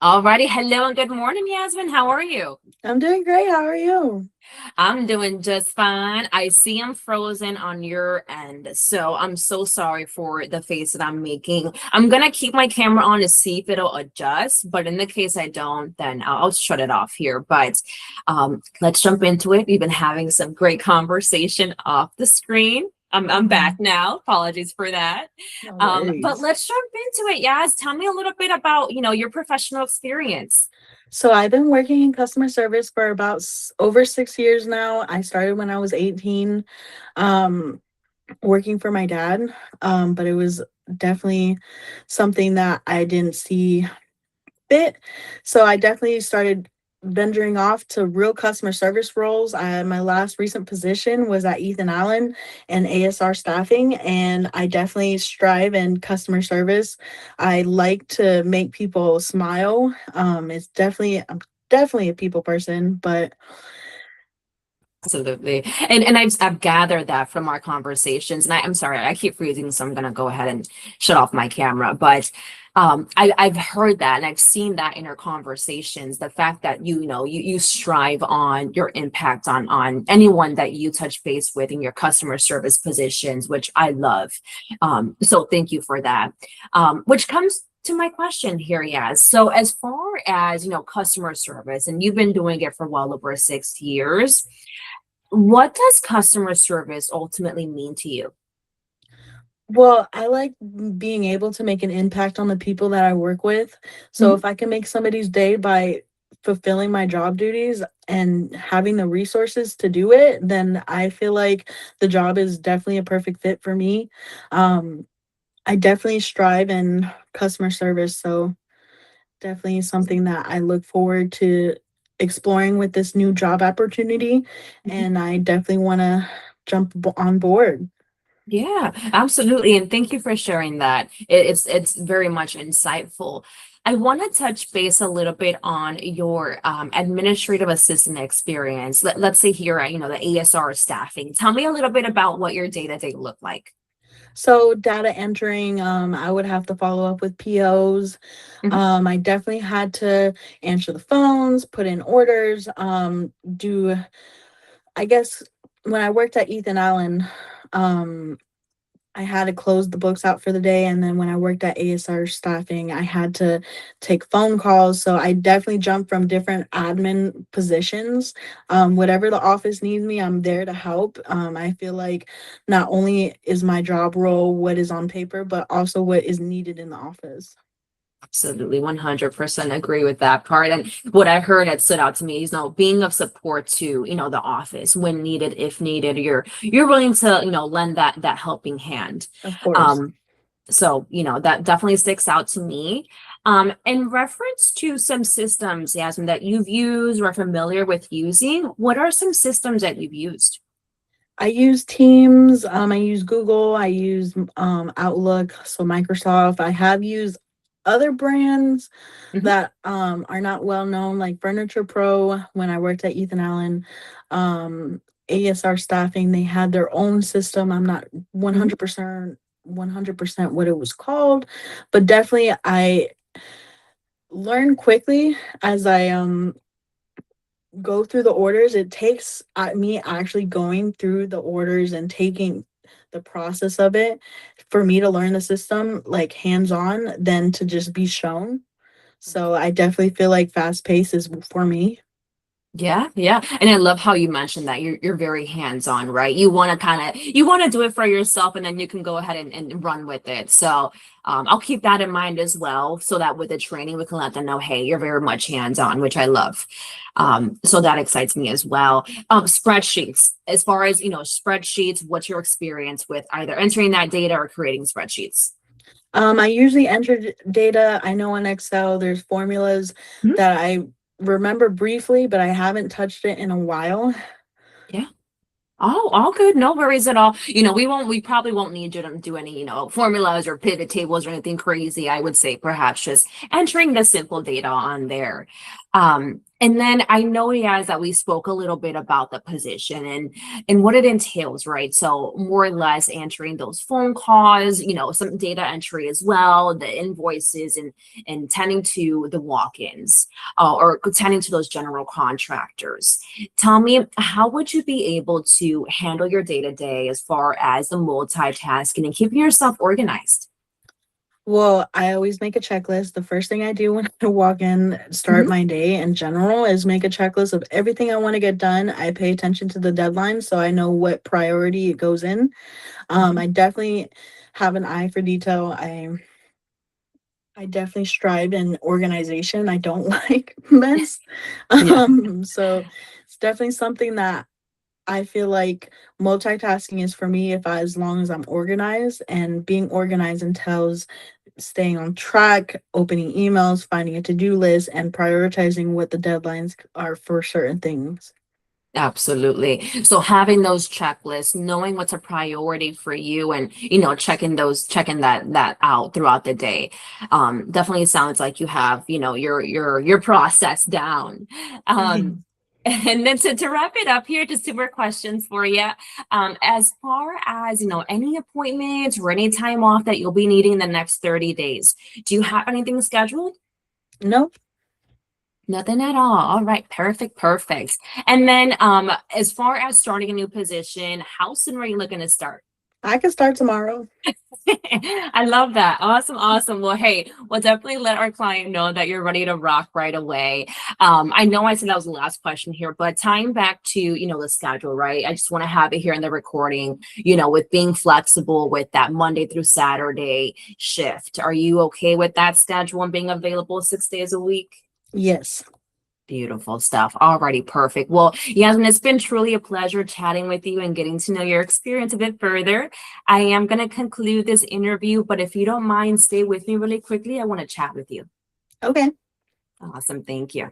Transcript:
Alrighty, hello and good morning, Yasmin. How are you? I'm doing great. How are you? I'm doing just fine. I see I'm frozen on your end, so I'm so sorry for the face that I'm making. I'm gonna keep my camera on to see if it'll adjust, but in the case I don't, then I'll shut it off here. But let's jump into it. We've been having some great conversation off the screen. I'm back Mhm. now. Apologies for that. No But worries. let's jump into it, Yas. Tell me a little bit about, your professional experience. So I've been working in customer service for about over 6 years now. I started when I was 18, um, working for my dad, but it was definitely something that I didn't see fit. So I definitely started venturing off to real customer service roles. My last recent position was at Ethan Allen and ASR staffing, and I definitely strive in customer service. I like to make people smile. I'm definitely a people person, but Absolutely. And I've gathered that from our conversations. And I'm sorry, I keep freezing, so I'm gonna go ahead and shut off my camera. But I've heard that and I've seen that in our conversations, the fact that you strive on your impact on anyone that you touch base with in your customer service positions, which I love. So thank you for that. Which comes to my question here, Yaz. So as far as customer service, and you've been doing it for well over 6 years, what does customer service ultimately mean to you? well, I like being able to make an impact on the people that I work with. So Mhm. if I can make somebody's day by fulfilling my job duties and having the resources to do it, then I feel like the job is definitely a perfect fit for me. Um, I definitely strive in customer service, so definitely something that I look forward to exploring with this new job opportunity, and I definitely want to on board. Yeah, absolutely. And thank you for sharing that. It's very much insightful. I want to touch base a little bit on your administrative assistant experience. Let's say here at, the ASR staffing. Tell me a little bit about what your day-to-day looked like. So data entering, I would have to follow up with POs. Mhm. I definitely had to answer the phones, put in orders, do I guess when I worked at Ethan Allen, um, I had to close the books out for the day. And then when I worked at ASR staffing, I had to take phone calls. So I definitely jumped from different admin positions. Whatever the office needs me, I'm there to help. I feel like not only is my job role what is on paper, but also what is needed in the office. Absolutely, 100% agree with that part. And what I heard that stood out to me is, being of support to, the office when needed, if needed, you're willing to, lend that helping hand. Of course. Um, so, that definitely sticks out to me. In reference to some systems, Yasmin, that you've used or are familiar with using, what are some systems that you've used? I use Teams, I use Google, I use Outlook, so Microsoft. I have used other brands Mhm. that are not well known, like Furniture Pro when I worked at Ethan Allen. Um, ASR staffing, they had their own system. I'm not Mhm. 100% what it was called, but definitely I learned quickly as I go through the orders. It takes me actually going through the orders and taking the process of it for me to learn the system like hands on than to just be shown. So I definitely feel like fast pace is for me. Yeah, yeah. And I love how you mentioned that you're very hands-on, right? You want to you want to do it for yourself and then you can go ahead and run with it. So I'll keep that in mind as well, so that with the training we can let them know, hey, you're very much hands-on, which I love. So that excites me as well. Spreadsheets, as far as spreadsheets, what's your experience with either entering that data or creating spreadsheets? I usually enter data. I know in Excel there's formulas that I remember briefly, but I haven't touched it in a while. Yeah. Oh, all good. No worries at all. We probably won't need you to do any, formulas or pivot tables or anything crazy. I would say perhaps just entering the simple data on there. And then I know, Yaz, that we spoke a little bit about the position and what it entails, right? So more or less answering those phone calls, some data entry as well, the invoices and tending to the walk-ins, or tending to those general contractors. Tell me, how would you be able to handle your day-to-day as far as the multitasking and keeping yourself organized? Well, I always make a checklist. The first thing I do when I walk in, start Mhm. my day in general, is make a checklist of everything I want to get done. I pay attention to the deadline so I know what priority it goes in. I definitely have an eye for detail. I definitely strive in organization. I don't like mess. Yeah. So it's definitely something that I feel like multitasking is for me if as long as I'm organized, and being organized entails staying on track, opening emails, finding a to-do list, and prioritizing what the deadlines are for certain things. Absolutely. So having those checklists, knowing what's a priority for you and, checking that out throughout the day. Definitely sounds like you have, your process down. Um, and then to wrap it up here, just two more questions for you. As far as, any appointments or any time off that you'll be needing the next 30 days, do you have anything scheduled? Nope, Nothing at all. All right, perfect, perfect. And then as far as starting a new position, how soon are you looking to start? I can start tomorrow. I love that. Awesome, awesome. Well, hey, we'll definitely let our client know that you're ready to rock right away. I know I said that was the last question here, but tying back to, the schedule, right? I just want to have it here in the recording, with being flexible with that Monday through Saturday shift. Are you okay with that schedule and being available 6 days a week? Yes. Beautiful stuff. Alrighty, perfect. Well, Yasmin, it's been truly a pleasure chatting with you and getting to know your experience a bit further. I am going to conclude this interview, but if you don't mind, stay with me really quickly. I want to chat with you. Okay. Awesome. Thank you.